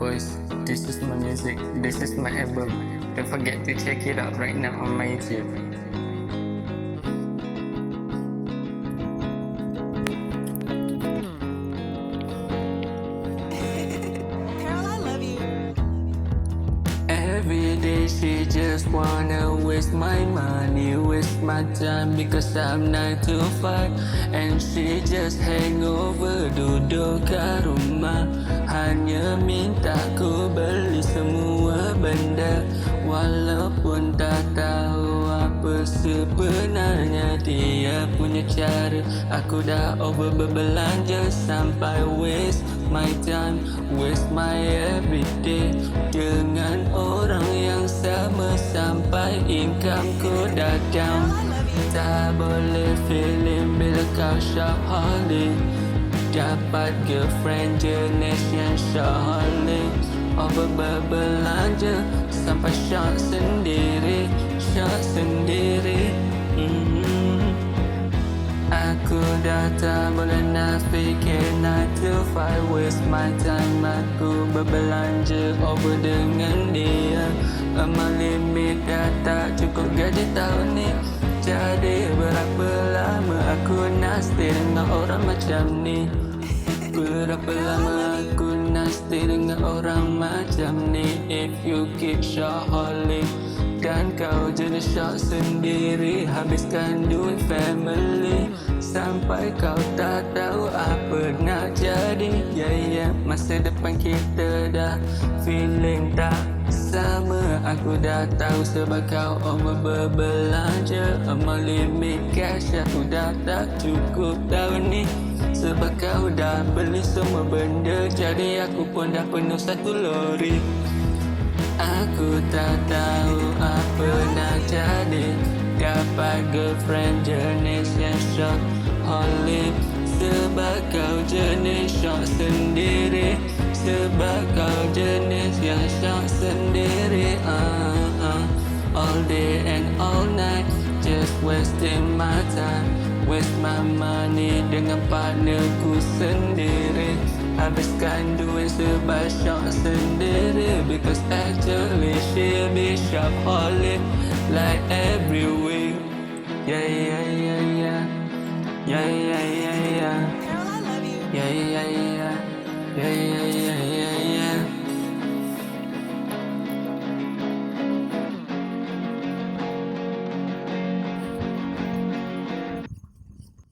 boys. This is my music. This is my album. Don't forget to check it out right now on my YouTube. Carol, I love you. Every day she just wanna waste my money, waste my time because I'm 9 to 5. And she just hangover, duduk kat rumah, hanya minta ku beli semua benda. Walaupun tak tahu apa sebenarnya dia punya cara. Aku dah over berbelanja sampai waste my time, waste my everyday dengan orang yang sama sampai income ku dah down. Tak boleh feeling bila kau shopaholic, dapat girlfriend jenis yang shopaholic, over berbelanja sampai shop sendiri, shop sendiri. Aku dah tak boleh nak fikir 9 to 5, waste my time. Aku berbelanja over dengan dia. Amal limit dah tak cukup gaji tahun ni. Jadi berapa lama aku nak stay dengan orang macam ni? Berapa lama aku nak stay dengan orang macam ni? If you keep shopaholic dan kau jenis shop sendiri, habiskan duit family sampai kau tak tahu apa nak jadi. Masa depan kita dah feeling tak sama. Aku dah tahu sebab kau over berbelanja. Amal limit cash aku dah tak cukup tahun ni, sebab kau dah beli semua benda. Jadi aku pun dah penuh satu lori. Aku tak tahu apa nak jadi, dapat girlfriend jenis yang shopaholic, sebab kau jenis shop sendiri, sebab kau jenis yang shop sendiri. All day and all night, just wasting my time, waste my money dengan partnerku sendiri. Habiskan duit sebab shop sendiri, because actually she be shopaholic like every week. Carol, I love you. Yeah.